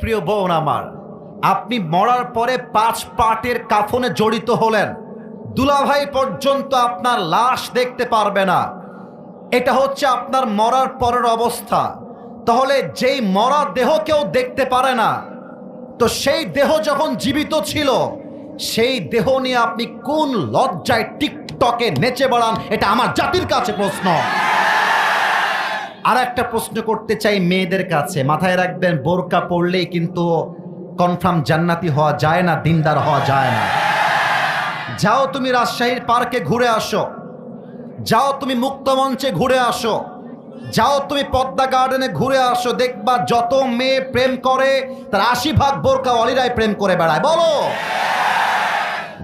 প্রিয় বোন আমার, আপনি মরার পরে 5 পার্টের কাফনে জড়িত হলেন, দুলাভাই পর্যন্ত আপনার লাশ দেখতে পারবে না। এটা হচ্ছে আপনার মরার পরের অবস্থা। তাহলে যেই মরা দেহ কেউ দেখতে পারে না, তো সেই দেহ যখন জীবিত ছিল, সেই দেহ নিয়ে আপনি কোন লজ্জায় টিকটকে নেচে বেড়ান? এটা আমার জাতির কাছে প্রশ্ন। আর একটা প্রশ্ন করতে চাই মেয়েদের কাছে, মাথায় রাখবেন, বোরকা পরলেই কিন্তু কনফার্ম জান্নাতি হওয়া যায় না, দিনদার হওয়া যায় না। যাও তুমি রাজশাহীর পার্কে ঘুরে আসো, যাও তুমি মুক্তমঞ্চে ঘুরে আসো, যাও তুমি পদ্মা গার্ডেনে ঘুরে আসো, দেখবা যত মেয়ে প্রেম করে তার 80% বোরকাওয়ালিরাই প্রেম করে বেড়ায়। বলো,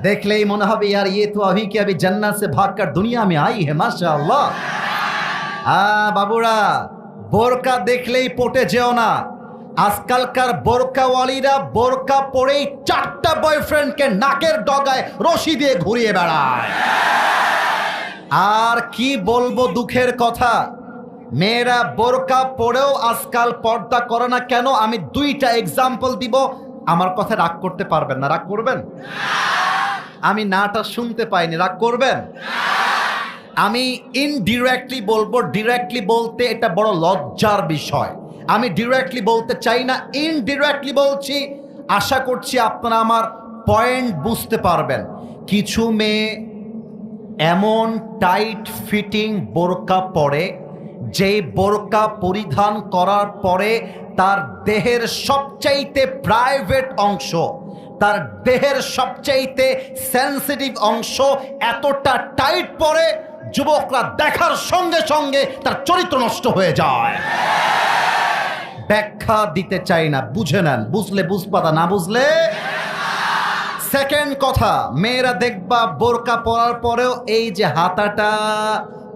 দেখলেই মনে হবে यार ये तो अभी के अभी जन्नत से भागकर दुनिया में आई है माशाअल्लाह। বাবুরা, বোরকা দেখলেই পটে যেও না। আজকালকার বোরকাওয়ালিরা বোরকা পরেই 4টা বয়ফ্রেন্ডকে নাকের ডগায় রশি দিয়ে ঘুরিয়ে বেড়ায়। আর কি বলবো দুঃখের কথা, মেয়েরা বোরকা পরেও আজকাল পর্দা করে না কেন? আমি 2টা এক্সাম্পল দিব, আমার কথা রাগ করতে পারবেন না? রাগ করবেন? আমি নাটা শুনতে পাইনি, রাগ করবেন? আমি ইনডিরেক্টলি বলবো, ডিরেক্টলি বলতে এটা বড় লজ্জার বিষয়। আমি ডিরেক্টলি বলতে চাই না, ইনডিরেক্টলি বলছি। আশা করছি আপনারা আমার পয়েন্ট বুঝতে পারবেন। কিছু মেয়ে এমন টাইট ফিটিং বোরকা পরে, যেই বোরকা পরিধান করার পরে তার দেহের সবচাইতে প্রাইভেট অংশ, তার দেহের সবচাইতে সেন্সিটিভ অংশ এতটা টাইট পরে, যুবকরা দেখার সঙ্গে সঙ্গে তার চরিত্র নষ্ট হয়ে যায়। ব্যাখ্যা দিতে চাই না, বুঝে নেন, বুঝলে বুঝপাতা, না বুঝলে। সেকেন্ড কথা, মেয়েরা দেখবা বোরকা পরার পরেও এই যে হাতাটা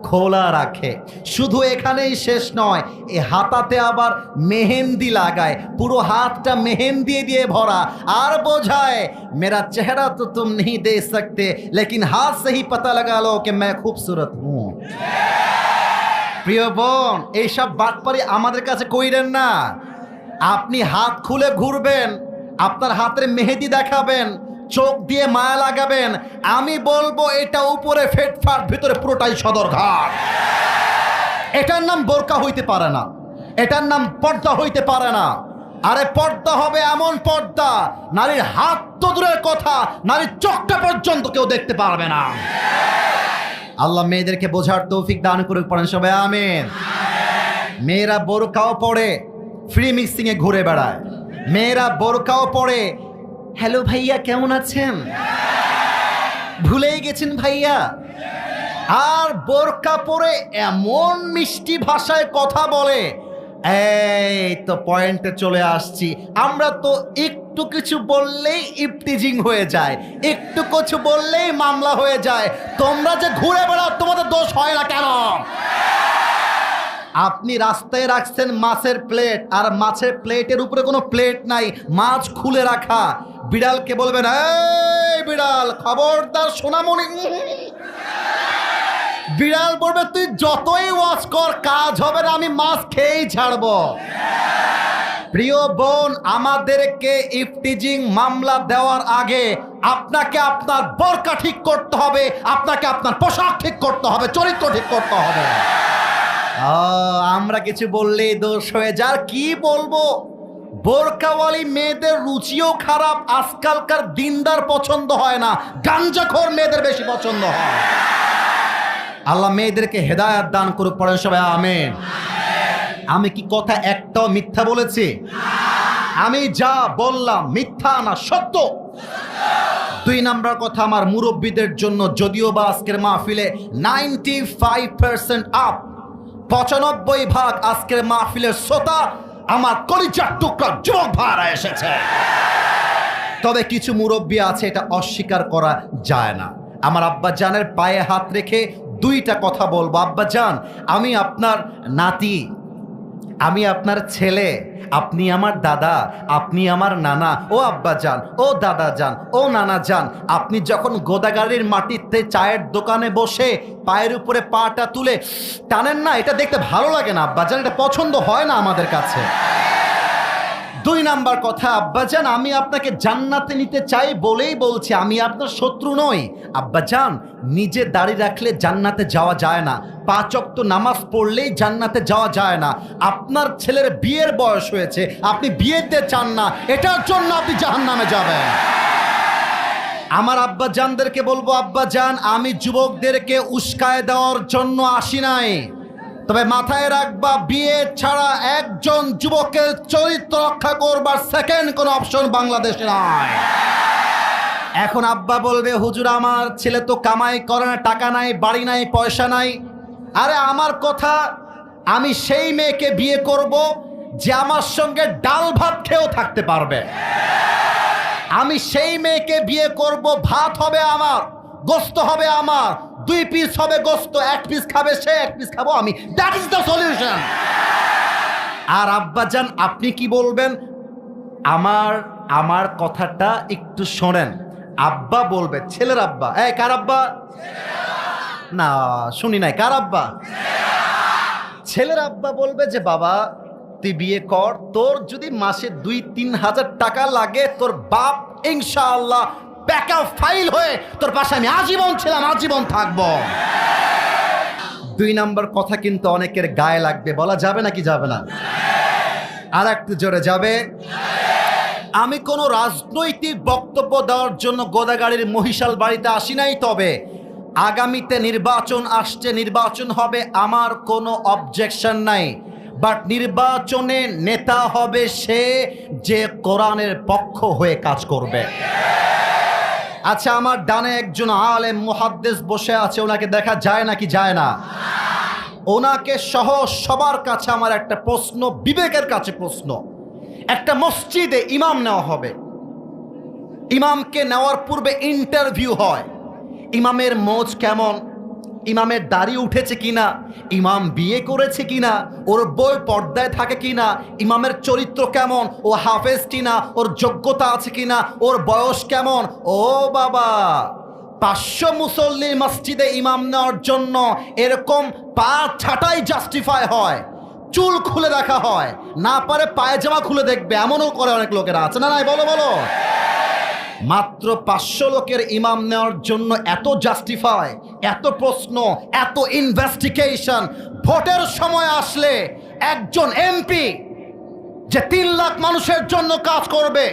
খোলা রাখে। শুধু এখানেই শেষ নয়, এই হাতাতে আবার মেহেন্দি লাগায়, পুরো হাতটা মেহেন্দি দিয়ে ভরা, আর বোঝায় মেরা চেহারা তো তুম नहीं दे सकते लेकिन हाथ से ही पता लगा लो कि मैं खूबसूरत हूं। প্রিয় বোন, এইসব বাটপারি আমাদের কাছে কইরেন না। আপনি হাত খুলে ঘুরবেন, আপনার হাতের মেহেদি দেখাবেন, চোখ দিয়ে মায়া লাগাবেন, আমি বলবো এটা উপরে ফেটফাট, ভিতরে পুরোটাই সদরঘাট। এটার নাম বোরকা হইতে পারে না, এটার নাম পর্দা হইতে পারে না। আরে পর্দা হবে এমন পর্দা, নারীর হাত তো দূরের কথা, নারীর চোখটা পর্যন্ত কেউ দেখতে পারবে না। আল্লাহ মেয়েদেরকে বোঝার তৌফিক দান করুক, পড়েন সবাই আমিন। মেয়েরা বোরকাও পরে ফ্রি মিক্সিং এ ঘুরে বেড়ায়, মেয়েরা বোরকাও পরে হ্যালো ভাইয়া কেমন আছেন, ভুলেই গেছেন ভাইয়া। আর বোরকা পরে এমন মিষ্টি ভাষায় কথা বলে, এই তো পয়েন্টে চলে আসছি। আমরা তো একটু কিছু বললেই ইফতিজিং হয়ে যায়, একটু কিছু বললেই মামলা হয়ে যায়। তোমরা যে ঘুরে বেড়াও, তোমাদের দোষ হয় না কেন? আপনি রাস্তায় রাখছেন মাছের প্লেট, আর মাছের প্লেটের উপরে কোনো প্লেট নাই, মাছ খুলে রাখা। বিড়ালকে বলবেন, এই বিড়াল খবরদার সোনামণি। বিড়াল বলবে, তুই যতই ওয়াচ কর কাজ হবে না, আমি মাছ খেয়েই ছাড়বো। প্রিয় বোন, আমাদেরকে ইফতিজিং মামলা দেওয়ার আগে আপনাকে আপনার বোরকা ঠিক করতে হবে, আপনাকে আপনার পোশাক ঠিক করতে হবে, চরিত্র ঠিক করতে হবে। আমরা কিছু বললেই দোষ হয়ে যায়। কি বলবো, বোরকাওয়ালি মেয়েদের রুচিও খারাপ, আজকালকার দিনদার পছন্দ হয় না, গাঞ্জাখোর মেয়েদের বেশি পছন্দ হয়। আল্লাহ মেয়েদেরকে হেদায়েত দান করুক, পড়েন সবাই আমিন। আমি কি কথা একটাও মিথ্যা বলেছি? আমি যা বললাম মিথ্যা না, সত্য। 2 নাম্বার কথা আমার মুরব্বীদের জন্য, যদিও বা আজকের মাহফিলে 95% আপ, 95% আজকের মাহফিলের শ্রোতা আমার কলিজার টুকরা যুবক ভাইরা এসেছে। তবে কিছু মুরব্বী আছে, এটা অস্বীকার করা যায় না। আমার আব্বা জানের পায়ে হাত রেখে 2টা কথা বলবো। আব্বা জান, আমি আপনার নাতি, আমি আপনার ছেলে, আপনি আমার দাদা, আপনি আমার নানা। ও আব্বা জান, ও দাদা জান, ও নানা জান, আপনি যখন গোদাগাড়ির মাটিতে চায়ের দোকানে বসে পায়ের উপরে পাটা তুলে টানেন না, এটা দেখতে ভালো লাগে না আব্বা জান, এটা পছন্দ হয় না আমাদের কাছে। দুই নাম্বার কথা, আব্বাজান আমি আপনাকে জান্নাতে নিতে চাই বলেই বলছি, আমি আপনার শত্রু নই। আব্বাজান নিজে দাঁড়িয়ে রাখলে জান্নাতে যাওয়া যায় না, 5 ওয়াক্ত নামাজ পড়লেই জান্নাতে যাওয়া যায় না। আপনার ছেলের বিয়ের বয়স হয়েছে, আপনি বিয়ে দিতে চান না, এটার জন্য আপনি জাহান্নামে যাবেন। আমার আব্বাজানদেরকে বলবো, আব্বাজান আমি যুবকদেরকে উস্কায় দেওয়ার জন্য আসি নাই, তবে মাথায় রাখবা বিয়ে ছাড়া একজন যুবকের চরিত্র রক্ষা করবার সেকেন্ড কোনো অপশন বাংলাদেশে নাই। এখন আব্বা বলবে, হুজুর আমার ছেলে তো কামাই করে না, টাকা নাই, বাড়ি নাই, পয়সা নাই। আরে আমার কথা, আমি সেই মেয়েকে বিয়ে করব যে আমার সঙ্গে ডাল ভাত খেয়েও থাকতে পারবে। আমি সেই মেয়েকে বিয়ে করব, ভাত হবে আমার, গোস্ত হবে আমার, 2 পিস হবে গোস্ত, 1 পিস খাবে সে, 1 পিস খাবো আমি। That is the solution. আর আব্বাজান আপনি কি বলবেন? আমার কথাটা একটু শোনেন। আব্বা বলবে, ছেলের আব্বা, এই কার আব্বা? না শুনি নাই, কার আব্বা? ছেলের আব্বা বলবে যে বাবা তুই বিয়ে কর, তোর যদি মাসে 2-3 হাজার টাকা লাগে, তোর বাপ ইনশাআল্লাহ ব্যাকআপ ফাইল হয়ে তোর পাশে আমি আজীবন ছিলাম, আজীবন থাকবো। 2 নাম্বার কথা কিন্তু অনেকের গায়ে লাগবে, বলা যাবে নাকি যাবে না? আর একটু জোরে যাবে। আমি কোনো রাজনৈতিক বক্তব্য দেওয়ার জন্য গোদাগাড়ির মহিষাল বাড়িতে আসি নাই, তবে আগামীতে নির্বাচন আসছে, নির্বাচন হবে, আমার কোনো অবজেকশন নাই, বাট নির্বাচনে নেতা হবে সে যে কোরআনের পক্ষ হয়ে কাজ করবে। আচ্ছা আমার ডানে একজন আলেম মুহাদ্দিস বসে আছে, ওনাকে দেখা যায় নাকি যায় না? ওনাকে সহ সবার কাছে আমার একটা প্রশ্ন, বিবেকের কাছে প্রশ্ন। একটা মসজিদে ইমাম নেওয়া হবে, ইমামকে নেওয়ার পূর্বে ইন্টারভিউ হয়, ইমামের মোজ কেমন, ইমামের দাড়ি উঠেছে কিনা, ইমাম বিয়ে করেছে কিনা, ওর বই পর্দায় থাকে কিনা, ইমামের চরিত্র কেমন, ও হাফেজ কিনা, ওর যোগ্যতা আছে কিনা, ওর বয়স কেমন। ও বাবা, 500 মুসল্লির মসজিদে ইমাম নেওয়ার জন্য এরকম পা ছাটাই জাস্টিফাই হয়, চুল খুলে দেখা হয়, না পারে পায়জামা খুলে দেখবে, এমনও করে অনেক লোকেরা আছে না? নাই বলো বলো। মাত্র 500 লোকের ইমাম নেওয়ার জন্য এত জাস্টিফাই, এত প্রশ্ন, এত ইনভেস্টিগেশন। ভোটের সময় আসলে একজন এমপি যে 3 লাখ মানুষের জন্য কাজ করবে,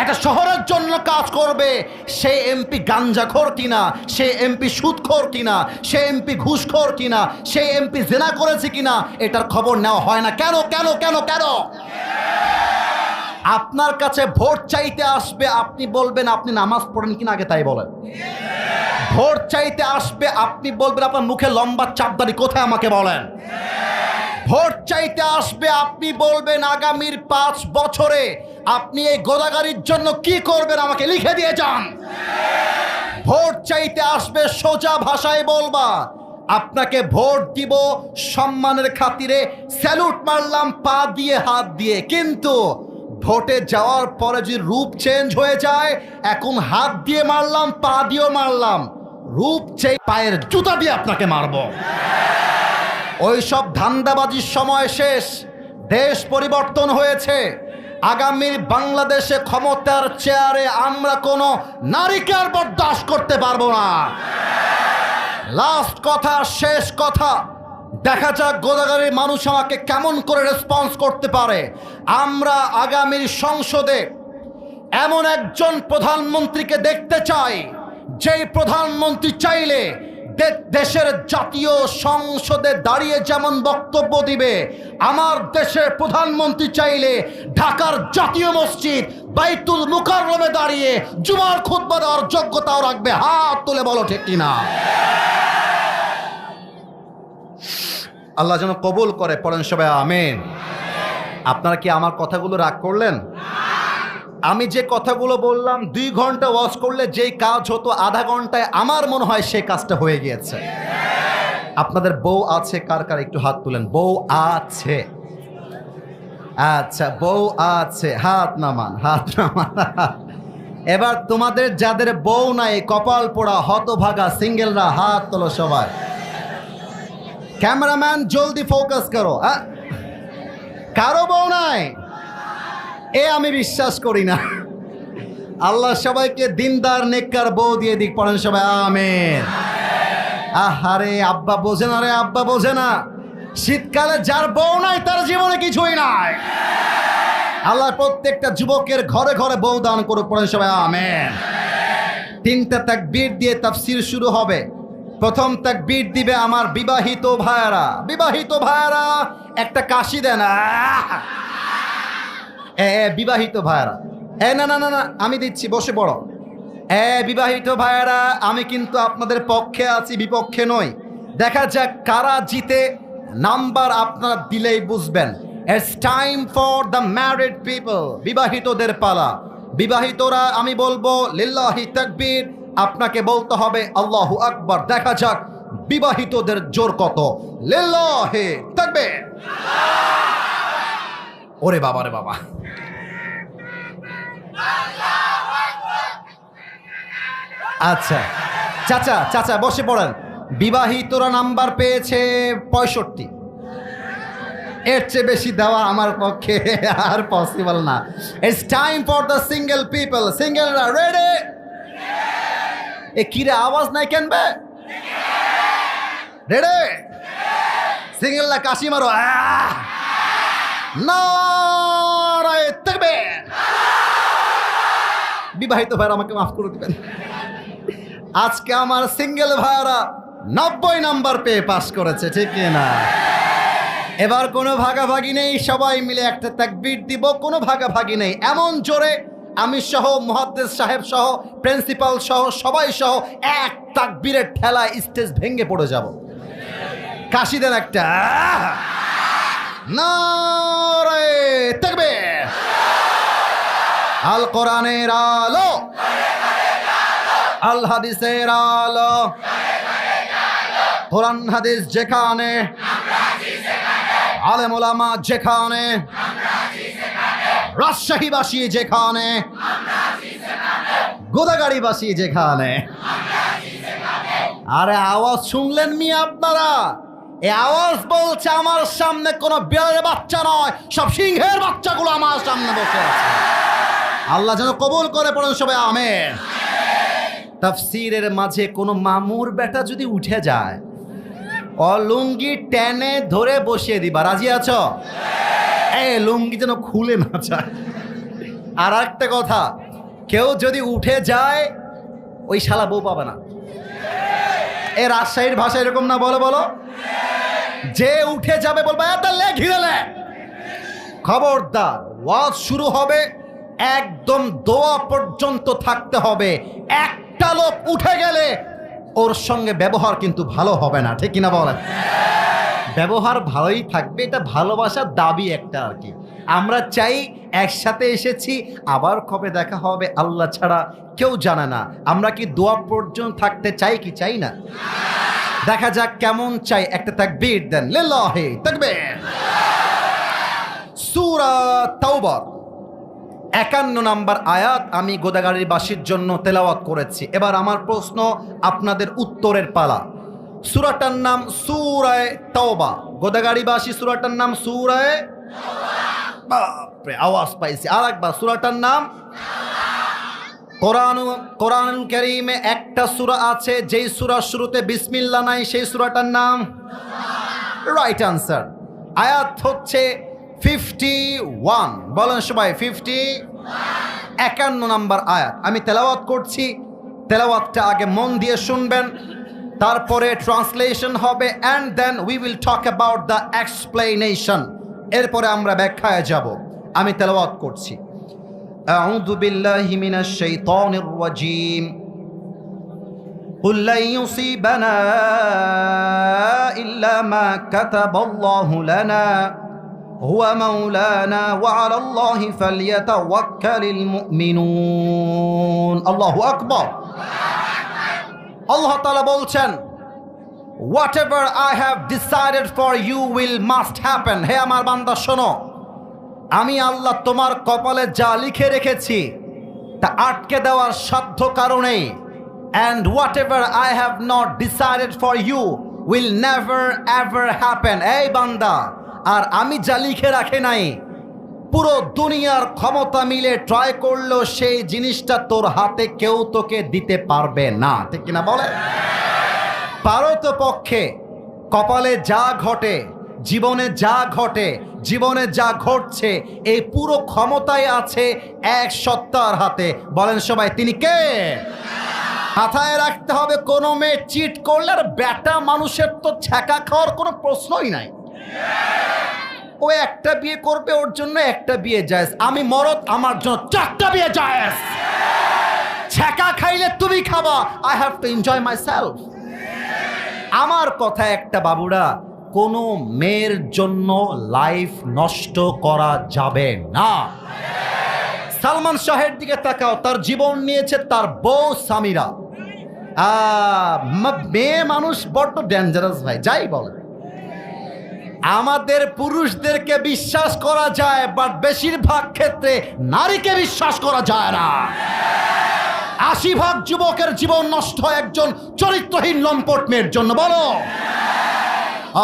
একটা শহরের জন্য কাজ করবে, সেই এমপি গাঞ্জাখোর কিনা, সেই এমপি সুদখোর কিনা, সেই এমপি ঘুষখোর কিনা, সেই এমপি জেনা করেছে কিনা, এটার খবর নেওয়া হয় না। কেন কেন কেন কেন? আপনার কাছে ভোট চাইতে আসবে, আপনি বলবেন আপনি নামাজ পড়েন কিনা আগে তাই বলেন। ভোট চাইতে আসবে, আপনি বলবেন আপনার মুখে লম্বা চাপদাড়ি কোথায় আমাকে বলেন। ভোট চাইতে আসবে, আপনি বলবেন আগামীর 5 বছরে আপনি এই গোদাগাড়ির জন্য কি করবেন আমাকে লিখে দিয়ে যান। ভোট চাইতে আসবে, সোজা ভাষায় বলবা আপনাকে ভোট দিব সম্মানের খাতিরে, স্যালুট মারলাম পা দিয়ে হাত দিয়ে, কিন্তু ভোটে যাওয়ার পরে যদি রূপ চেঞ্জ হয়ে যায়, এখন হাত দিয়ে মারলাম, পা দিয়েও মারলাম, রূপ চেঞ্জ পায়ের জুতা দিয়ে আপনাকে মারব। ওই সব ধান্দাবাজির সময় শেষ, দেশ পরিবর্তন হয়েছে। আগামীর বাংলাদেশে ক্ষমতার চেয়ারে আমরা কোনো নারীকে আর বরদাস্ত করতে পারবো না। লাস্ট কথা, শেষ কথা, দেখা যাক গোদাগাড়ির মানুষ আমাকে কেমন করে রেসপন্স করতে পারে। আমরা আগামীর সংসদে এমন একজন প্রধানমন্ত্রীকে দেখতে চাই, যেই প্রধানমন্ত্রী চাইলে দেশের জাতীয় সংসদে দাঁড়িয়ে যেমন বক্তব্য দিবে, আমার দেশের প্রধানমন্ত্রী চাইলে ঢাকার জাতীয় মসজিদ বাইতুল মুকাররমে দাঁড়িয়ে জুমার খুতবা দেওয়ার যোগ্যতাও রাখবে। হাত তুলে বলো ঠিক কিনা? আল্লাহ যেন কবুল করে, পড়েন সবাই আমিন। আপনারা কি আমার কথাগুলো রাগ করলেন? আমি যে কথাগুলো বললাম, 2 ঘন্টা ওয়াজ করলে যেই কাজ হতো আধা ঘন্টায়, আমার মনে হয় সেই কাজটা হয়ে গিয়েছে। আপনাদের বউ আছে কার কার একটু হাত তুলেন। বউ আছে? আচ্ছা বউ আছে, হাত নামান, হাত নামান। এবার তোমাদের যাদের বউ নাই, কপাল পোড়া হতভাগা সিঙ্গেলরা হাত তোলো সবাই। ক্যামেরাম্যান জলদি ফোকাস করো। কারো বউ নাই? আমি বিশ্বাস করি না। আল্লাহ সবাইকে দিনদার নেককার বউ দিয়ে দিক, পড়েন সবাই আমিন। আহারে আব্বা বোঝে না রে, আব্বা বোঝে না। শীতকালে যার বউ নাই তার জীবনে কিছুই নাই। আল্লাহ প্রত্যেকটা যুবকের ঘরে ঘরে বউ দান করুক, পড়েন সবাই আমিন। 3টা তাকবীর দিয়ে তাফসীর শুরু হবে। প্রথম তাকবীর দিবে আমার বিবাহিত ভাইয়ারা। বিবাহিত ভাইয়ারা একটা কাশি দেন। বিবাহিত ভাইয়ারা, না না না না, আমি দিচ্ছি, বসে পড়ো। বিবাহিত ভাইয়ারা, আমি কিন্তু আপনাদের পক্ষে আছি, বিপক্ষে নই। দেখা যাক কারা জিতে। নাম্বার আপনারা দিলেই বুঝবেন। It's time for the married people. বিবাহিতদের পালা। বিবাহিতরা আমি বলবো লিল্লাহি তাকবীর, আপনাকে বলতে হবে আল্লাহু আকবার। দেখা যাক বিবাহিতদের জোর কত। লিল্লাহি তাকবীর। ওরে বাবা রে বাবা। আচ্ছা চাচা, চাচা বসে পড়েন। বিবাহিতরা নাম্বার পেয়েছে 65। এর চেয়ে বেশি দেওয়া আমার পক্ষে আর পসিবল না। It's time for the single people. সিঙ্গেলরা রেডি? কিরে আওয়াজ নাই কেন বে? রেডি? সিঙ্গেলরা কাশি মারো। নারায়ে তাকবীর। বিবাহিত ভাইরা আমাকে মাফ করে দিবেন। আজকে আমার সিঙ্গেল ভাইরা 90 নাম্বার পেয়ে পাস করেছে, ঠিক না? এবার কোনো ভাগাভাগি নেই, সবাই মিলে একটা তাকবীর দিব। কোনো ভাগাভাগি নেই। এমন জোরে আমি সহ, মুহাদ্দিস সাহেব সহ, প্রিন্সিপাল সহ, সবাই সহ এক তাকবীরের ঠেলায় স্টেজ ভেঙে পড়ে যাব। কাশি দেন একটা। নারায়ে তাকবীর। আল কোরআনের আলো, আল হাদিসের আলো। কোরআন হাদিস যেখানে, আলেম ওলামা যেখানে, রাজশাহীবাসী যেখানে, গোদাগাড়িবাসী যেখানে। আরে আওয়াজ শুনলেন মিয়া আপনারা? এই আওয়াজ বলছে আমার সামনে কোনো বিড়ালের বাচ্চা নয়, সব সিংহের বাচ্চাগুলো আমার সামনে বসে আছে। আল্লাহ যেন কবুল করে, পড়েন সবাই আমিন। তাফসীরের মাঝে কোনো মামুর বেটা যদি উঠে যায়, লুঙ্গি টেনে ধরে বসিয়ে দিবা। রাজি আছো? লুঙ্গি যেন খুলে না যায়। আর একটা কথা, কেউ যদি উঠে যায় ওই শালা বউ পাবে না। রাজশাহীর ভাষা এরকম না? বলো বলো। যে উঠে যাবে বলবে ঘিরেলে। খবরদার, ওয়াজ শুরু হবে, একদম দোয়া পর্যন্ত থাকতে হবে। একটা লোক উঠে গেলে ওর সঙ্গে ব্যবহার কিন্তু ভালো হবে না, ঠিক কিনা বলেন? ব্যবহার ভালোই থাকবে, এটা ভালোবাসার দাবি একটা আর কি। আমরা চাই একসাথে এসেছি, আবার কবে দেখা হবে আল্লাহ ছাড়া কেউ জানে না। আমরা কি দোয়া পর্যন্ত থাকতে চাই কি চাই না? দেখা যাক কেমন চাই। একটা তাকবীর দেন, লিল্লাহি তাকবীর। সূরা তাওবা 51 নাম্বার আয়াত আমি গোদাগাড়ির বাসীর জন্য তেলাওয়াত করেছি। এবার আমার প্রশ্ন, আপনাদের উত্তরের পালা। সূরাটার নাম সূরায়ে তাওবা। গোদাগাড়িবাসী সূরাটার নাম সূরায়ে তাওবা। বাপরে, আওয়াজ পাইছি। আরেকবার, সূরাটার নাম কোরআনুল কারীমে একটা সূরা আছে যেই সূরার শুরুতে বিসমিল্লাহ নাই, সেই সূরাটার নাম রাইট আনসার। আয়াত হচ্ছে 51। বলেন সবাই 51 নাম্বার আয়াত। আমি তেলাওয়াত করছি, তেলাওয়াতটা আগে মন দিয়ে শুনবেন, তারপরে ট্রান্সলেশন হবে, and then we will talk about the explanation. এরপরে আমরা ব্যাখ্যায় যাব। আমি তেলাওয়াত করছি। আউযু বিল্লাহি মিনাশ শাইতানির রাজীম। কুল লা ইউসিবানা ইল্লা মা কাতাবাল্লাহু লানা হুয়া মাওলানা ওয়া আলাল্লাহি ফালইয়াতাওয়াক্কালিল মুমিনুন। আল্লাহু আকবার। আল্লাহ তাআলা বলছেন, whatever I have decided for you will must happen. হে আমার বান্দা শোনো, আমি আল্লাহ তোমার কপালে যা লিখে রেখেছি তা আটকে দেওয়ার সাধ্য কারণে, and whatever I have not decided for you will never ever happen. এই বান্দা, আর আমি যা লিখে রাখে নাই পুরো দুনিয়ার ক্ষমতা মিলে ট্রাই করলেও সেই জিনিসটা তোর হাতে কেউ তোকে দিতে পারবে না, ঠিক কিনা বলে? পারত পক্ষে কপালে যা ঘটে, জীবনে যা ঘটে, জীবনে যা ঘটছে, এই পুরো ক্ষমতায় আছে এক সত্তার হাতে। বলেন সবাই, তিনি কে? মাথায় রাখতে হবে, কোনো মেয়ে চিট করলে আর বেটা মানুষের তো ছ্যাঁকা খাওয়ার কোনো প্রশ্নই নাই। ও একটা বিয়ে করবে, ওর জন্য একটা বিয়ে জায়েজ। আমি মরদ, আমার জন্য 4টা বিয়ে জায়েজ। ছ্যাঁকা খাইলে তুমি খাবা, I have to enjoy my self. আমার কথা একটা, বাবুরা, কোনো মেয়ের জন্য লাইফ নষ্ট করা যাবে না। সালমান শাহের দিকে তাকাও, তার জীবন নিয়েছে তার বউ সামিরা। মেয়ে মানুষ বড্ড ডেঞ্জারাস ভাই, যাই বলে। আমাদের পুরুষদেরকে বিশ্বাস করা যায়, বাট বেশিরভাগ ক্ষেত্রে নারীকে বিশ্বাস করা যায় না। 80% যুবকের জীবন নষ্ট হয় একজন চরিত্রহীন লম্পট মেয়ের জন্য, বলো।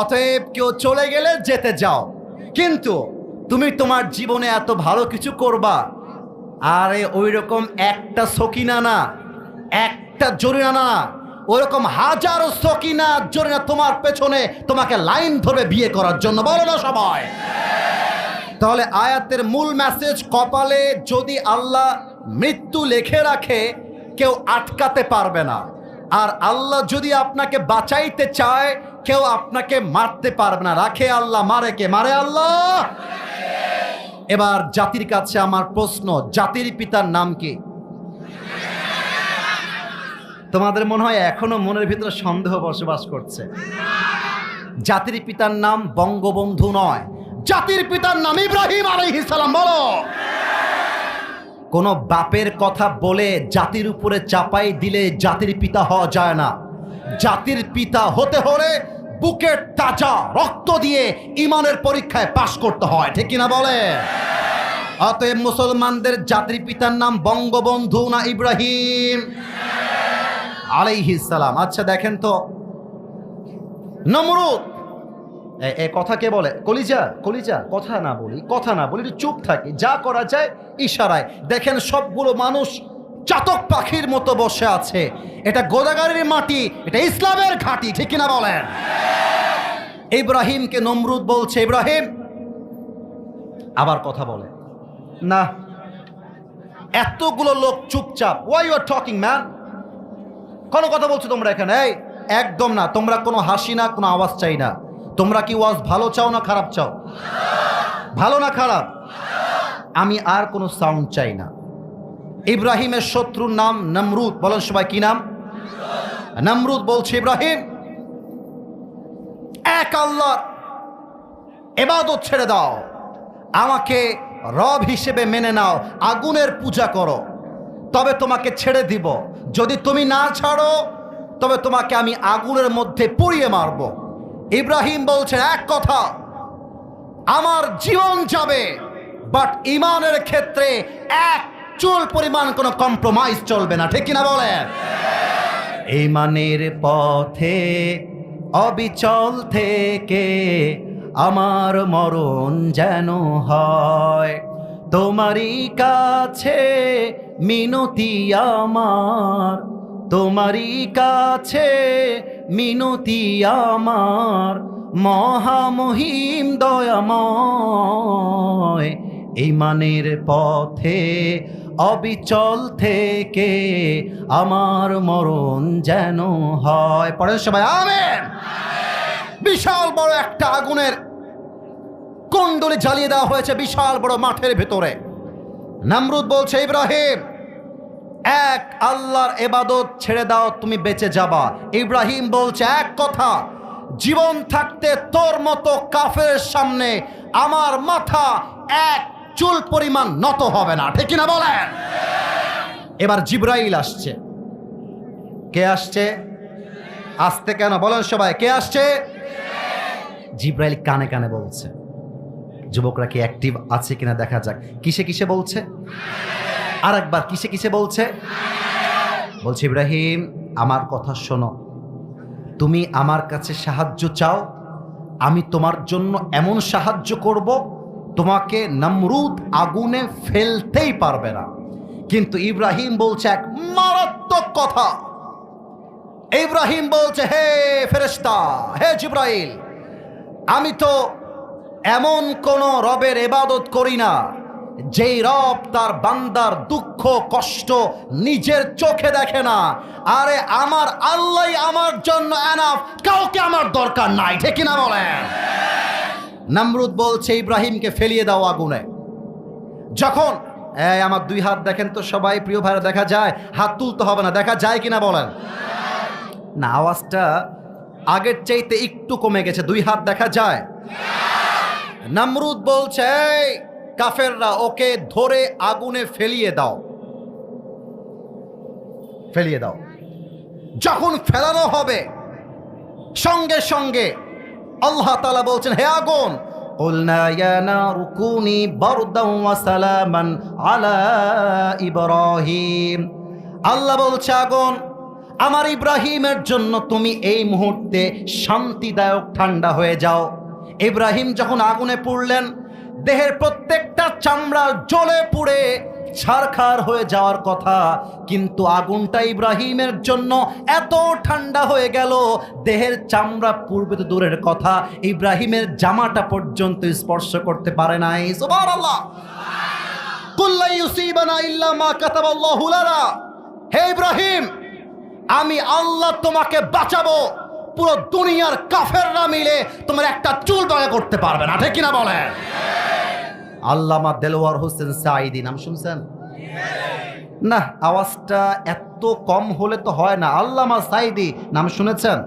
অতএব কেউ চলে গেলে যেতে যাও, কিন্তু তুমি তোমার জীবনে এত ভালো কিছু করবা, আরে ওই রকম একটা সকিনা না, একটা জরিনা না, ওরকম হাজারো সকিনা জরিনা তোমার পেছনে তোমাকে লাইন ধরে বিয়ে করার জন্য, বলো না সবাই? তাহলে আয়াতের মূল মেসেজ, কপালে যদি আল্লাহ মৃত্যু লিখে রাখে কেউ আটকাতে পারবে না, আর আল্লাহ যদি আপনাকে বাঁচাইতে চায় কেউ আপনাকে মারতে পারবে না। রাখে আল্লাহ, মারে কে? মারে আল্লাহ। এবার জাতির কাছে আমার প্রশ্ন, জাতির পিতার নাম কি? তোমাদের মনে হয় এখনো মনের ভিতরে সন্দেহ বসবাস করছে। জাতির পিতার নাম বঙ্গবন্ধু নয়, জাতির পিতার নাম ইব্রাহিম আলাইহিস সালাম, বলো। কোন বাপের কথা বলে জাতির উপরে চাপাই দিলে জাতির পিতা হওয়া যায় না। জাতির পিতা হতে হলে বুকের তাজা রক্ত দিয়ে ইমানের পরীক্ষায় পাশ করতে হয়, ঠিক কিনা বলে? অতএব মুসলমানদের জাতির পিতার নাম বঙ্গবন্ধু না ইব্রাহিম আলাইহিস সালাম? আচ্ছা দেখেন তো, নমরুদ, এ কথা কে বলে? কলিজা কলিজা, কথা না বলি, কথা না বলি, একটু চুপ থাকি, যা করা যায় ইশারায়। দেখেন সবগুলো মানুষ চাতক পাখির মতো বসে আছে। এটা গোদাগাড়ির মাটি, এটা ইসলামের ঘাঁটি, ঠিক কিনা বলেন? ইব্রাহিমকে নমরুদ বলছে, ইব্রাহিম, আবার কথা বলে না। এতগুলো লোক চুপচাপ, why you are talking man? কোনো কথা বলছো তোমরা এখানে? এই একদম না, তোমরা কোনো হাসি না, কোনো আওয়াজ চাই না। তোমরা কি ওয়াজ ভালো চাও না খারাপ চাও? ভালো না খারাপ? আমি আর কোনো সাউন্ড চাই না। ইব্রাহিমের শত্রুর নাম নমরুদ, বলেন সবাই কি নাম? নমরুদ বলছে, ইব্রাহিম, এক আল্লাহর ইবাদত ছেড়ে দাও, আমাকে রব হিসেবে মেনে নাও, আগুনের পূজা করো, তবে তোমাকে ছেড়ে দিব। যদি তুমি না ছাড়ো তবে তোমাকে আমি আগুনের মধ্যে পুড়িয়ে মারব। ইব্রাহিম বলছে, এক কথা, আমার জীবন যাবে, বাট ইমানের ক্ষেত্রে এক চুল পরিমাণ কোনো কম্প্রোমাইজ চলবে না, ঠিক কিনা বলেন? ইমানের পথে অবিচল থেকে আমার মরণ যেন হয়, তোমারই কাছে মিনতি আমার, তোমারই কাছে মিনতি আমার, মহামহিম দয়াময়। ইমানের পথে অবিচল থেকে আমার মরণ যেন হয়। পড়েন সবাই আমেন। বিশাল বড় একটা আগুনের কুণ্ডলী জ্বালিয়ে দেওয়া হয়েছে বিশাল বড় মাঠের ভেতরে। নমরুদ বলছে, ইব্রাহিম, এক আল্লাহর ইবাদত ছেড়ে দাও, তুমি বেঁচে যাবা। ইব্রাহিম বলছে, এক কথা, জীবন থাকতে তোর মতো কাফেরের সামনে আমার মাথা এক চুল পরিমাণ নত হবে না, ঠিক কিনা বলেন? এবার জিবরাইল আসছে। কে আসছে? আসতে কেন বলেন সবাই, কে আসছে? জিবরাইল কানে কানে বলছে। যুবকরা কি অ্যাক্টিভ আছে কিনা দেখা যাক। কিসে কিসে বলছে? আর একবার কিসে কিসে বলছে? বলছে, ইব্রাহিম, আমার কথা শোনো, তুমি আমার কাছে সাহায্য চাও, আমি তোমার জন্য এমন সাহায্য করব তোমাকে নমরুদ আগুনে ফেলতেই পারবে না। কিন্তু ইব্রাহিম বলছে এক মারাত্মক কথা। ইব্রাহিম বলছে, হে ফেরেশতা, হে জিবরাইল, আমি তো এমন কোন রবের ইবাদত করি না যেই রব তার বান্দার দুঃখ কষ্ট নিজের চোখে দেখে না। আরে আমার আল্লাহ আমার জন্য এনাফ, কাউকে আমার দরকার নাই, ঠিক কিনা বলেন? নমরুদ বলছে ইব্রাহিমকে ফেলিয়ে দাও আগুনে। যখন আমার দুই হাত দেখেন তো সবাই, প্রিয় ভাইরা, দেখা যায়? হাত তুলতে হবে না, দেখা যায় কিনা বলেন? না, আওয়াজটা আগের চাইতে একটু কমে গেছে। দুই হাত দেখা যায়? নমরুদ বলছে, এই কাফেররা, ওকে ধরে আগুনে ফেলিয়ে দাও, ফেলিয়ে দাও। যখন ফেলানো হবে সঙ্গে সঙ্গে আল্লাহ তাআলা বলছেন, হে আগুন, কুলনা ইয়া নারু কুনি বারদান ওয়া সালামান আলা ইব্রাহিম। আল্লাহ বলছে, আগুন, আমার ইব্রাহিমের জন্য তুমি এই মুহূর্তে শান্তিদায়ক ঠান্ডা হয়ে যাও। ইব্রাহিম যখন আগুনে পুড়লেন, দেহের প্রত্যেকটা চামড়া জ্বলে পুড়ে ছারখার হয়ে যাওয়ার কথা, কিন্তু আগুনটা ইব্রাহিমের জন্য এত ঠান্ডা হয়ে গেল, দেহের চামড়া পূর্বে তো দূরের কথা, ইব্রাহিমের জামাটা পর্যন্ত স্পর্শ করতে পারে নাই। সুবহানাল্লাহ। কুল্লা ইউসিবানা ইল্লা মা কাতাবাল্লাহু লানা। হে ইব্রাহিম, আমি আল্লাহ তোমাকে বাঁচাবো, পুরো দুনিয়ার কাফেররা মিলে তোমার একটা চুল বাঁকা করতে পারবে না, ঠিক কিনা বলেন? আল্লামা দেলোয়ার হোসেন সাঈদী, নাম শুনছেন? না, আওয়াজটা এত কম হলে তো হয় না। আল্লামা সাঈদী নাম শুনেছেন?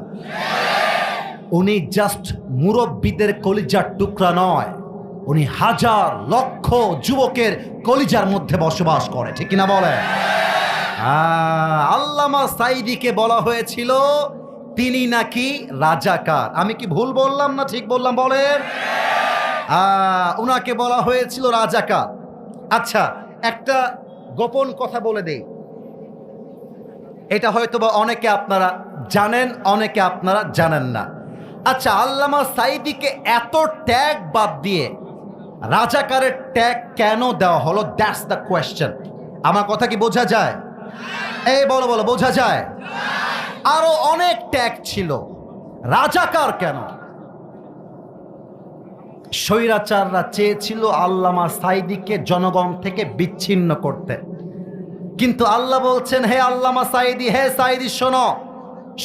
উনি জাস্ট মুরব্বীদের কলিজার টুকরা নয়, উনি হাজার লক্ষ যুবকের কলিজার মধ্যে বসবাস করে, ঠিক কিনা বলে? আল্লামা সাঈদীকে বলা হয়েছিল তিনি নাকি রাজাকার। আমি কি ভুল বললাম না ঠিক বললাম বলেন? উনাকে বলা হয়েছিল রাজাকার। আচ্ছা, একটা গোপন কথা বলে দেই, এটা হয়তো বা অনেকে আপনারা জানেন, অনেকে আপনারা জানেন না। আচ্ছা, আল্লামা সাঈদীকে এত ট্যাগ বাদ দিয়ে রাজাকারের ট্যাগ কেন দেওয়া হলো? That's the question. আমার কথা কি বোঝা যায়? এই বলো বলো, বোঝা যায়? আরো অনেক ট্যাগ ছিল, রাজাকার কেন? স্বৈরাচাররা চেয়েছিল আল্লামা সাঈদীকে জনগণ থেকে বিচ্ছিন্ন করতে, কিন্তু আল্লাহ বলছেন, হে আল্লামা সাঈদী, হে সাঈদী শোনো,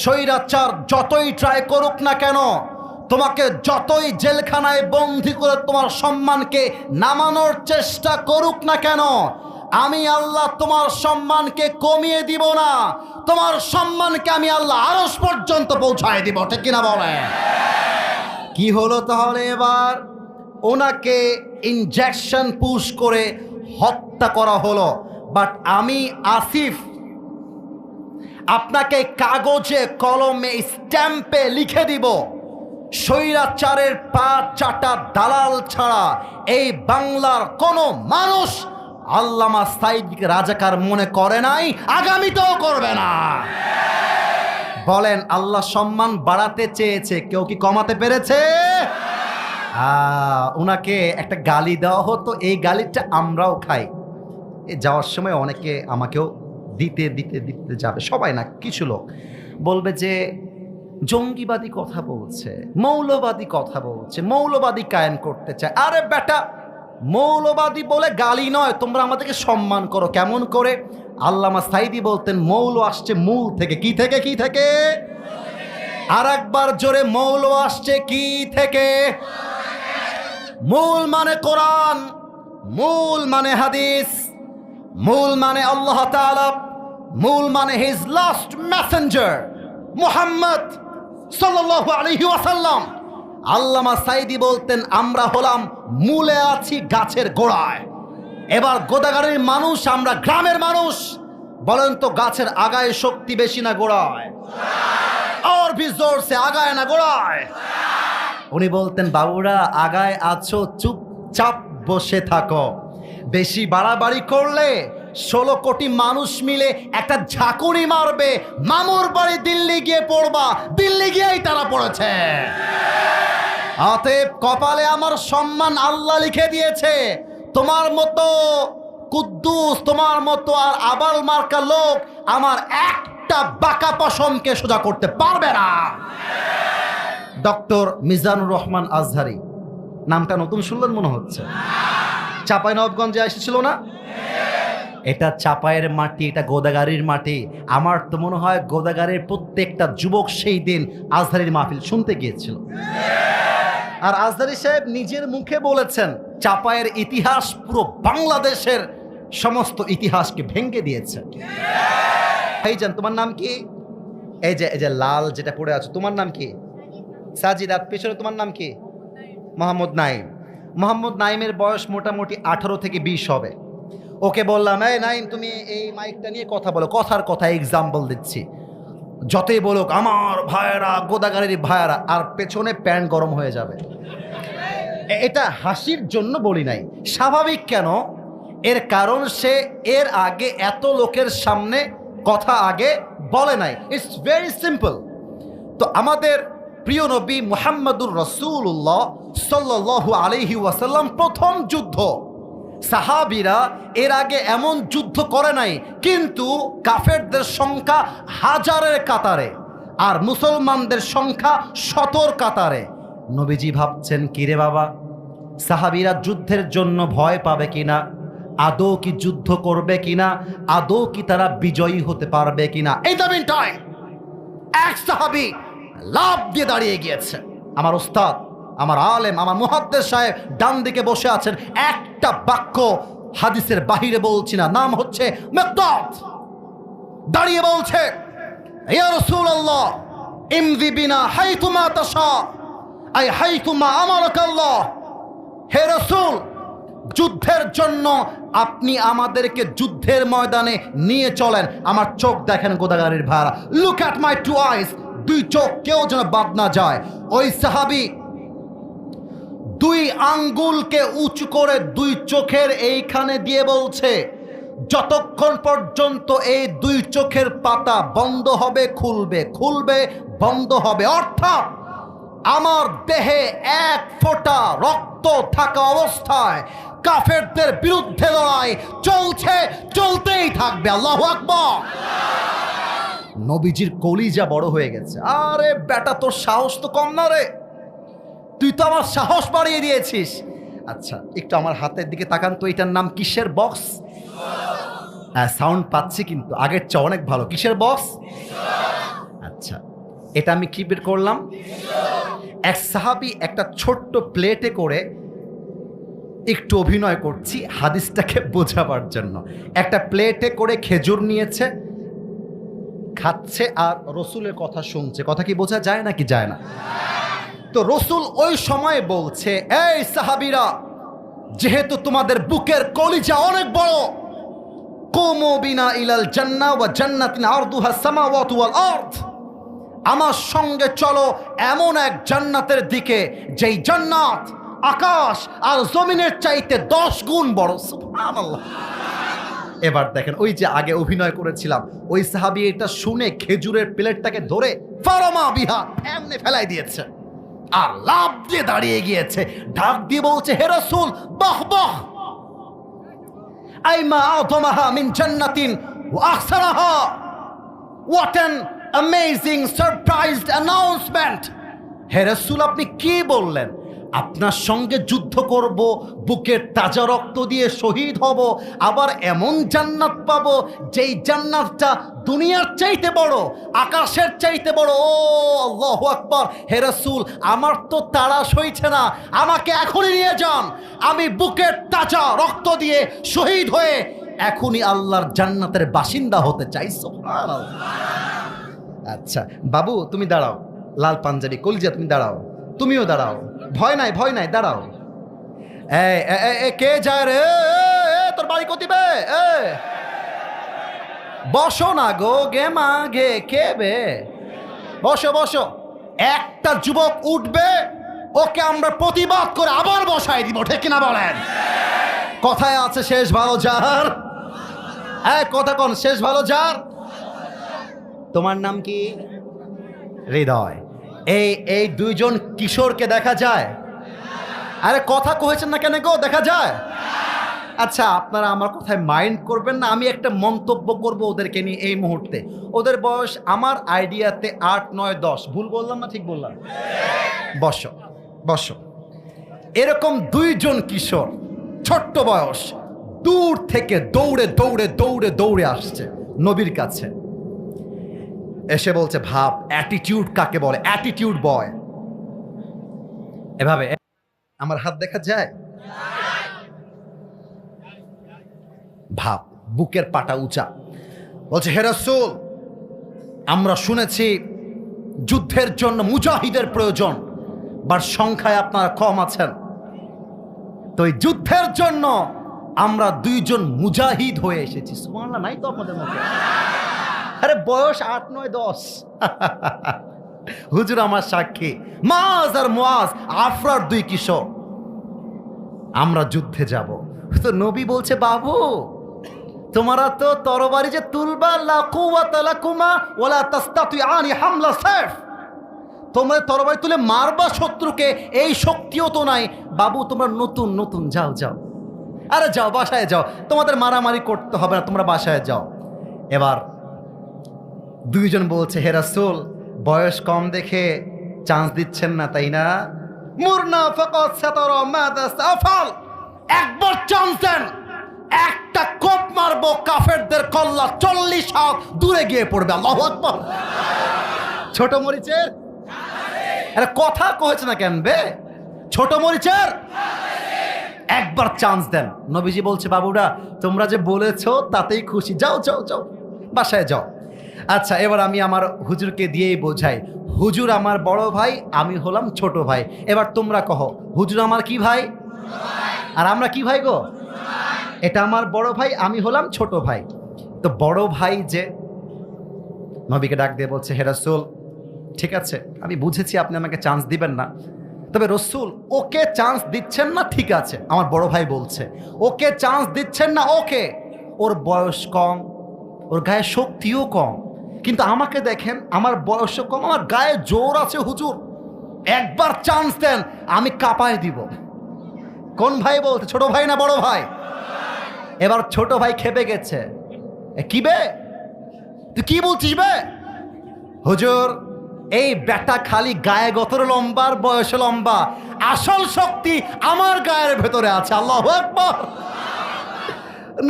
স্বৈরাচার যতই ট্রাই করুক না কেন, তোমাকে যতই জেলখানায় বন্দী করে তোমার সম্মানকে নামানোর চেষ্টা করুক না কেন, আমি আল্লাহ তোমার সম্মানকে কমিয়ে দিব না, তোমার সম্মানকে আমি আল্লাহ আরশ পর্যন্ত পৌঁছায় দিব, ঠিক কিনা বলে? কি হলো তাহলে? এবার ওনাকে ইনজেকশন পুশ করে হত্যা করা হলো। বাট আমি আসিফ আপনাকে কাগজে কলমে স্ট্যাম্পে লিখে দিব, স্বৈরাচারের পা চাটা দালাল ছাড়া এই বাংলার কোনো মানুষ আল্লামা সাঈদীকে রাজাকার মনে করে নাই, আগামীতেও করবে না। বলেন, আল্লাহ সম্মান বাড়াতে চেয়েছে, কেউ কি কমাতে পেরেছে? ওনাকে একটা গালি দেওয়া হতো, এই গালিটা আমরাও খাই। যাওয়ার সময় অনেকে আমাকেও দিতে দিতে দিতে যাবে, সবাই না, কিছু লোক বলবে যে জঙ্গিবাদী কথা বলছে, মৌলবাদী কথা বলছে, মৌলবাদী কায়েম করতে চায়। আরে বেটা, মৌলবাদী বলে গালি নয়, তোমরা আমাদেরকে সম্মান করো। কেমন করে? আল্লামা সাঈদী বলতেন, মৌল আসছে মূল থেকে। কি থেকে? কি থেকে? আর একবার জোরে, মৌল আসছে কি থেকে? মূল মানে কোরআন, মূল মানে হাদিস, মূল মানে আল্লাহ তাআলা, মূল মানে হিজ লাস্ট মেসেঞ্জার মুহাম্মদ সাল্লাল্লাহু আলাইহি ওয়াসাল্লাম। আল্লামা সাঈদী বলতেন, আমরা হলাম মূলে আছি গাছের গোড়ায়। এবার গোদাগাড়ির মানুষ, আমরা গ্রামের মানুষ, বলেন তো গাছের আগায় শক্তি বেশি না গোড়ায়? और भी जोर से আগায় না গোড়ায়? উনি বলতেন, বাবুরা আগায় আছো, চুপচাপ বসে থাকো, বেশি বাড়াবাড়ি করলে 16 কোটি মানুষ মিলে একটা ঝাঁকুনি মারবে, মামুর বাড়ি দিল্লি গিয়ে পড়বা, দিল্লি গিয়েই তারা পড়েছে। অতএব কপালে আমার সম্মান আল্লাহ লিখে দিয়েছে। তোমার মতো কুদ্দুস, তোমার মতো আর আবাল মার্কা লোক আমার একটা বাঁকা পশমকে সোজা করতে পারবে না। ডক্টর মিজানুর রহমান আজহারি, নামটা নতুন শুনলেন মনে হচ্ছে। চাঁপাইনবাবগঞ্জে এসেছিল না? এটা চাপায়ের মাটি, এটা গোদাগাড়ির মাটি। আমার তো মনে হয় গোদাগাড়ির প্রত্যেকটা যুবক সেই দিন আজহারির মাহফিল শুনতে গিয়েছিল। আর আজহারি সাহেব নিজের মুখে বলেছেন চাপায়ের ইতিহাস পুরো বাংলাদেশের সমস্ত ইতিহাসকে ভেঙে দিয়েছে। ভাইজান, তোমার নাম কি? এই যে লাল যেটা পড়ে আছে, তোমার নাম কি? সাজিদ। আর পেছনে তোমার নাম কি? মোহাম্মদ নাইম। মোহাম্মদ নাইমের বয়স মোটামুটি 18 থেকে 20 হবে। ওকে বললাম, এই নাইম তুমি এই মাইকটা নিয়ে কথা বলো। কথার কথা এক্সাম্পল দিচ্ছি। যতই বলুক আমার ভাইয়েরা, গোদাগাড়ির ভাইয়েরা, আর পেছনে প্যান্ট গরম হয়ে যাবে। এটা হাসির জন্য বলি নাই, স্বাভাবিক। কেন? এর কারণ সে এর আগে এত লোকের সামনে কথা আগে বলে নাই। It's very simple. তো আমাদের প্রিয় নবী মুহাম্মদুর রাসূলুল্লাহ সাল্লাল্লাহু আলাইহি ওয়াসাল্লাম প্রথম যুদ্ধ, সাহাবীরা এর আগে এমন যুদ্ধ করে নাই, কিন্তু কাফেরদের সংখ্যা হাজারের কাতারে আর মুসলমানদের সংখ্যা শতর কাতারে। নবীজি ভাবছেন, কিরে বাবা, সাহাবীরা যুদ্ধের জন্য ভয় পাবে কিনা, আদৌ কি যুদ্ধ করবে কিনা, আদৌ কি তারা বিজয়ী হতে পারবে কিনা। এই দামিন টাইম এক সাহাবী লাফ দিয়ে দাঁড়িয়ে গিয়েছে। আমার উস্তাদ, আমার আলেম, আমার মুহাদ্দিস সাহেব ডান দিকে বসে আছেন। একটা বাক্য হাদিসের বাহিরে বলছি না, নাম হচ্ছে মিকদাদ। দাঁড়িয়ে বলছে, ইয়া রাসূলুল্লাহ ইমদি বিনা হাইতুমা তাশা, আই হাইতুমা আমারাকাল্লাহ। হে রাসূল, যুদ্ধের জন্য আপনি আমাদেরকে যুদ্ধের ময়দানে নিয়ে চলেন। আমার চোখ দেখেন গোদাগাড়ির ভাড়া, লুক অ্যাট মাই টু আইস। দুই চোখ কেউ যেন বাদ না যায়। ওই সাহাবী দুই আঙ্গুলকে উঁচু করে দুই চোখের এইখানে দিয়ে বলছে, যতক্ষণ পর্যন্ত এই দুই চোখের পাতা বন্ধ হবে খুলবে, খুলবে বন্ধ হবে। অর্থাৎ আমার দেহে এক ফোঁটা রক্ত থাকা অবস্থায় কাফেরদের বিরুদ্ধে লড়াই চলছে, চলতেই থাকবে। আল্লাহু আকবার। নবীজির কলিজা বড় হয়ে গেছে। আরে বেটা, তোর সাহস তো কম না রে, তুই তো আমার সাহস বাড়িয়ে দিয়েছিস। আচ্ছা, একটু আমার হাতের দিকে তাকান তো। এটার নাম কিসের বক্স? হ্যাঁ, সাউন্ড পাচ্ছি কিন্তু আগের চেয়ে অনেক ভালো। কিসের বক্স? আচ্ছা, এটা আমি কি বের করলাম? এক সাহাবী একটা ছোট্ট প্লেটে করে, একটু অভিনয় করছি হাদিসটাকে বোঝাবার জন্য, একটা প্লেটে করে খেজুর নিয়েছে, খাচ্ছে আর রসুলের কথা শুনছে। কথা কি বোঝা যায় নাকি যায় না? তো রসুল ওই সময় বলছে, এই সাহাবীরা, যেহেতু তোমাদের বুকের কলিজা অনেক বড়, কুমু বিনা ইলাল জান্নাহ ওয়া জান্নাতিন আরদুহা সামাওয়াতু ওয়াল আরদ, আমার সঙ্গে চলো এমন এক জান্নাতের দিকে যেই জান্নাত আকাশ আর জমিনের চাইতে 10 গুণ বড়। সুবহানাল্লাহ। এবার দেখেন, ওই যে আগে অভিনয় করেছিলাম, ওই সাহাবী এটা শুনে খেজুরের প্লেটটাকে ধরে ফারামা বিহা এমনি ফেলাই দিয়েছে আর লাফ দিয়ে দাঁড়িয়ে গিয়েছে, ঢাক দিয়ে বলছে, হে রাসূল, বাহ বাহ, আইমা আযমাহা মিন জান্নাতিন ওয়া আহসানাহা, what an amazing surprised announcement. হে রাসূল, আপনি কি বললেন? আপনার সঙ্গে যুদ্ধ করব, বুকের তাজা রক্ত দিয়ে শহীদ হব, আবার এমন জান্নাত পাবো যেই জান্নাতটা দুনিয়ার চাইতে বড়, আকাশের চাইতে বড়। ও আল্লাহু আকবার। হে রাসূল, আমার তো তাড়া সইছে না, আমাকে এখনই নিয়ে যান। আমি বুকের তাজা রক্ত দিয়ে শহীদ হয়ে এখনই আল্লাহর জান্নাতের বাসিন্দা হতে চাই। সুবহানাল্লাহ। আচ্ছা বাবু, তুমি দাঁড়াও। লাল পাঞ্জাবি কলিজা, তুমি দাঁড়াও। তুমিও দাঁড়াও, ভয় নাই, ভয় নাই, দাঁড়াও। কে যায় রে? তোর বাড়ি কতিবে? বসো না গো, গে মা গে, কে বে? বসো বসো। একটা যুবক উঠবে, ওকে আমরা প্রতিবাদ করে আবার বসাই দিব, ঠিক কিনা বলেন? কথায় আছে শেষ ভালো যার। কথা কোন? শেষ ভালো যার। তোমার নাম কি? হৃদয়। এই এই দুইজন কিশোরকে দেখা যায়? আরে কথা কহেছেন না কেন গো? দেখা যায়? আচ্ছা, আপনারা আমার কথায় মাইন্ড করবেন না, আমি একটা মন্তব্য করব ওদেরকে নিয়ে এই মুহূর্তে। ওদের বয়স আমার আইডিয়াতে 8, 9, 10। ভুল বললাম না ঠিক বললাম? বসো বসো। এরকম দুইজন কিশোর, ছোট্ট বয়স, দূর থেকে দৌড়ে দৌড়ে দৌড়ে দৌড়ে আসছে নবীর কাছে। এসে বলছে, ভাব, অ্যাটিটিউড কাকে বলে? অ্যাটিটিউড বয়। এভাবে আমার হাত দেখা যায়? ভাব, বুকের পাটা উঁচা। বলছে, হে রাসূল, আমরা শুনেছি যুদ্ধের জন্য মুজাহিদের প্রয়োজন, বাট সংখ্যায় আপনারা কম আছেন। তো এই যুদ্ধের জন্য আমরা দুইজন মুজাহিদ হয়ে এসেছি। সুবহানাল্লাহ, নাই তো আপনাদের মধ্যে? আরে বয়স 8, 9, 10। হুজুর আমার সাক্ষী, মাজ আর মুআজ, আফরার দুই কিশোর। আমরা যুদ্ধে যাব। তো নবী বলছে, বাবু তোমারা তো তরবারি যে তুলবা, লা কুওয়াতা লাকুমা ওয়ালা তাস্তাতিআনি হামলা সাইফ, তোমরা তরবারি তুলে মারবা শত্রুকে, এই শক্তিও তো নাই। বাবু তোমরা নতুন নতুন, যাও যাও, আরে যাও বাসায় যাও, তোমাদের মারামারি করতে হবে না, তোমরা বাসায় যাও। এবার দুইজন বলছে, হে রাসূল, বয়স কম দেখে চান্স দিচ্ছেন না তাই না? মুরনা ফাকাত সাতারা মাযা সাফাল, একবার চান্স দেন, একটা কোপ মারবো, কাফেরদের কল্লা 40 হাত দূরে গিয়ে পড়বে। আল্লাহু আকবার। ছোট মরিচের আরে কথা কহেছে না কেন বে? ছোট মরিচের একবার চান্স দেন। নবীজি বলছে, বাবুরা তোমরা যে বলেছো তাতেই খুশি, যাও যাও যাও, বাসায় যাও। আচ্ছা, এবার আমি আমার হুজুরকে দিয়েই বোঝাই, হুজুর আমার বড় ভাই, আমি হলাম ছোট ভাই। এবার তোমরা কহো, হুজুর আমার কি ভাই? আর আমরা কি ভাই গো? এটা আমার বড় ভাই, আমি হলাম ছোট ভাই। তো বড় ভাই যে নবীকে ডাক দিয়ে বলছে, হে রাসূল, ঠিক আছে আমি বুঝেছি আপনি আমাকে চান্স দিবেন না, তবে রসুল ওকে চান্স দিচ্ছেন না, ঠিক আছে, আমার বড় ভাই বলছে ওকে চান্স দিচ্ছেন না। ওকে, ওর বয়স কম, ওর গায়ে শক্তিও কম, কিন্তু আমাকে দেখেন, আমার বয়সও কম, আমার গায়ে জোর আছে। হুজুর একবার চান্স দেন, আমি কাঁপায় দিব। কোন ভাই বলতে? ছোট ভাই না বড় ভাই? এবার ছোট ভাই খেপে গেছে। কি বে, তুই কি বলছিস বে? হুজুর এই বেটা খালি গায়ে গতর লম্বার, বয়স লম্বা, আসল শক্তি আমার গায়ের ভেতরে আছে। আল্লাহু আকবার।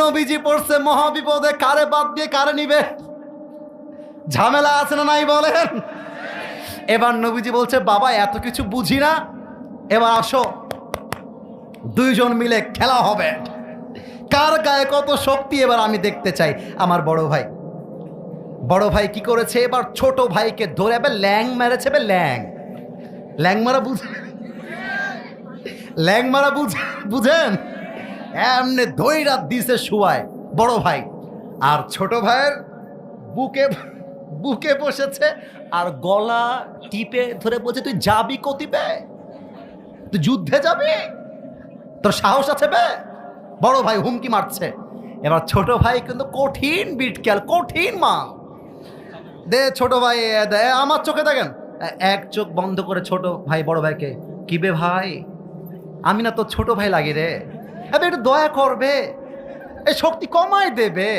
নবীজি পড়ছে, মহাবিপদে কারে বাদ দিয়ে কারে নিবে? ঝামেলা আছে না নাই বলেন? এবার নবীজি বলছে, বাবা এত কিছু বুঝি না, এবার আসো দুইজন মিলে খেলা হবে, কার গায়ে কত শক্তি এবার আমি দেখতে চাই। আমার বড় ভাই কি করেছে, এবার ছোট ভাইকে ধরে এবার ল্যাং মেরেছে। ল্যাং মারা বুঝেন? এমনি ধৈরা দিছে শুয়ায় বড় ভাই, আর ছোট ভাইয়ের বুকে বসেছে, আর গলা টিপে ধরে বলছে, তুই যাবি কতিবে? তুই যুদ্ধে যাবি? তোর সাহস আছে বে? বড় ভাই হুমকি মারছে। এবার ছোট ভাই কিন্তু কঠিন বিটকেল, কঠিন মা দে। ছোট ভাই দে, আমার চোখে দেখেন, এক চোখ বন্ধ করে ছোট ভাই বড় ভাইকে, কি বে ভাই, আমি না তোর ছোট ভাই লাগি রে, এবার একটু দয়া করবে, এই শক্তি কমাই দেবে,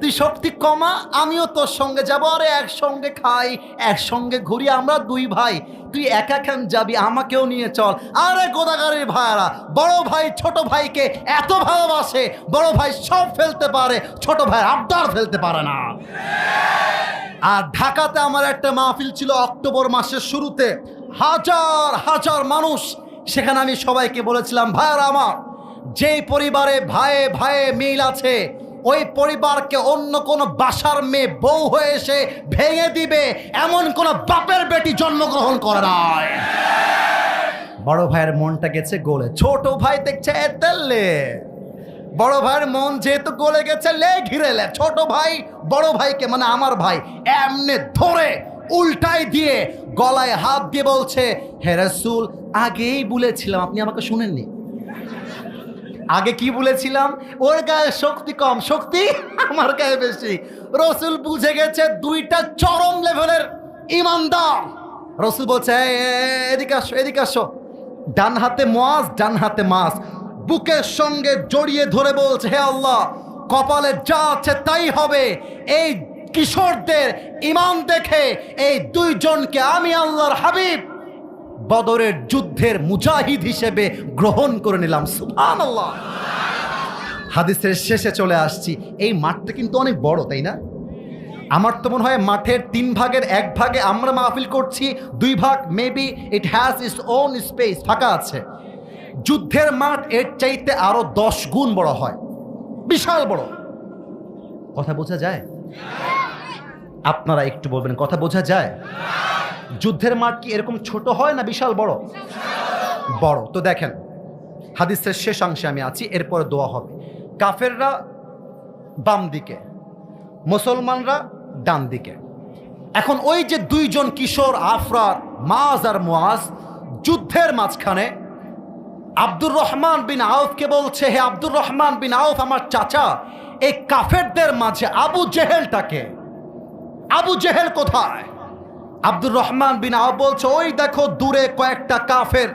তুই শক্তি কমা, আমিও তোর সঙ্গে যাবো, আরে একসঙ্গে খাই, একসঙ্গে ঘুরি, আমরা দুই ভাই, তুই একা কেন যাবি, আমাকেও নিয়ে চল। আরে গোদাগারির ভাইয়ারা, বড় ভাই ছোট ভাইকে এত ভালোবাসে, বড় ভাই সব ফেলতে পারে, ছোট ভাই আবদার ফেলতে পারে না। আর ঢাকাতে আমার একটা মাহফিল ছিল অক্টোবর মাসের শুরুতে, হাজার হাজার মানুষ, সেখানে আমি সবাইকে বলেছিলাম, ভাইয়ারা আমার, যেই পরিবারে ভাইয়ে ভাইয়ে মিল আছে, ওই পরিবারকে অন্য কোনো বাসার মেয়ে বউ হয়ে এসে ভেঙে দিবে এমন কোন বাপের বেটি জন্মগ্রহণ করে নাই। বড় ভাইয়ের মনটা গেছে গলে, ছোট ভাই দেখছে এতেলে, বড় ভাইয়ের মন যেহেতু গলে গেছে, লে ঘিরে লে, ছোট ভাই বড় ভাইকে, মানে আমার ভাই, এমনি ধরে উল্টাই দিয়ে গলায় হাত দিয়ে বলছে, হে রাসূল, আগেই বলেছিলাম, আপনি আমাকে শুনেননি? আগে কি বলেছিলাম? ওর গায়ে শক্তি কম, শক্তি আমার গায়ে বেশি। রসুল বুঝে গেছে দুইটা চরম লেভেলের ইমানদার, রসুল বলছে, এদিকে আসো, এদিকে আসো। ডান হাতে মুয়াজ, ডান হাতে মাস, বুকের সঙ্গে জড়িয়ে ধরে বলছে, হে আল্লাহ, কপালে যা আছে তাই হবে। এই কিশোরদের ইমান দেখে এই দুইজনকে আমি আল্লাহর হাবিব বদরের যুদ্ধের মুজাহিদ হিসেবে গ্রহণ করে নিলাম। সুবহানাল্লাহ। হাদিসের শেষে চলে আসছি। এই মাঠটা কিন্তু অনেক বড়, তাই না? আমার তো মনে হয় মাঠের 3 ভাগের 1 ভাগে আমরা মাহফিল করছি, 2 ভাগ maybe it has its own space, ফাঁকা আছে। যুদ্ধের মাঠ এর চাইতে আরো 10 গুণ বড় হয়, বিশাল বড়। কথা বোঝা যায়? আপনারা একটু বলবেন, কথা বোঝা যায়? যুদ্ধের মাঠ কি এরকম ছোট হয় না বিশাল বড়? বড়। তো দেখেন, হাদিসের শেষ অংশে আমি আছি, এরপরে দোয়া হবে। কাফেররা বাম দিকে, মুসলমানরা ডান দিকে। এখন ওই যে 2 জন কিশোর আফরার, মাজ আর মুয়াজ, যুদ্ধের মাঝখানে আব্দুর রহমান বিন আউফকে বলছে, হে আব্দুর রহমান বিন আউফ, আমার চাচা, এই কাফেরদের মাঝে আবু জেহেলটাকে, আবু জেহেল কোথায়? আব্দুর রহমান বিন আউফ বলছে, ওই দেখো দূরে কয়েকটা কাফের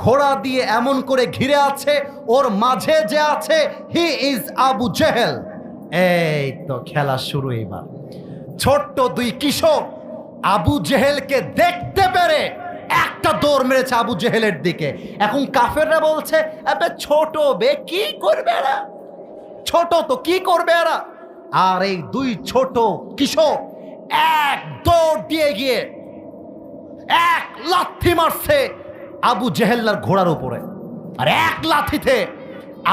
ঘোড়া দিয়ে এমন করে ঘিরে আছে, ওর মাঝে যে আছে, হি ইজ আবু জেহেল। এই তো খেলা শুরু। এবার ছোট্ট 2 কিশোর আবু জেহেলকে দেখতে পেরে একটা দৌড় মেরেছে আবু জেহেলের দিকে। এখন কাফেররা বলছে, আবে ছোট বে, কি করবে এরা? ছোট তো কি করবে এরা? আর এই 2 ছোট কিশোর এক দৌড় দিয়ে গিয়ে এক লাথি মারছে আবু জেহেল্লার ঘোড়ার উপরে, আর এক লাথিতে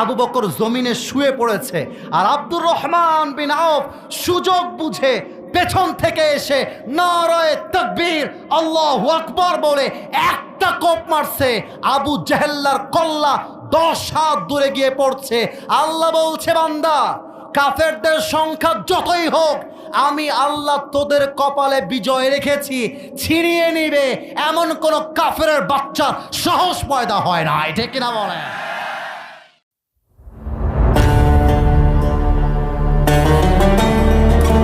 আবু বকর জমিনে শুয়ে পড়েছে। আর আব্দুর রহমান বিন আউফ সুযোগ বুঝে পেছন থেকে এসে নারায়ে তাকবীর, আল্লাহু আকবার বলে একটা কোপ মারছে। আবু জেহেল্লার কল্লা 10 হাত দূরে গিয়ে পড়ছে। আল্লাহ বলছে, বান্দা, কাফেরদের সংখ্যা যতই হোক, আমি আল্লাহ তোদের কপালে বিজয় রেখেছি। ছিনিয়ে নিবে এমন কোন কাফেরের বাচ্চা সাহস পয়দা হয় না। এটা কিনা বলে?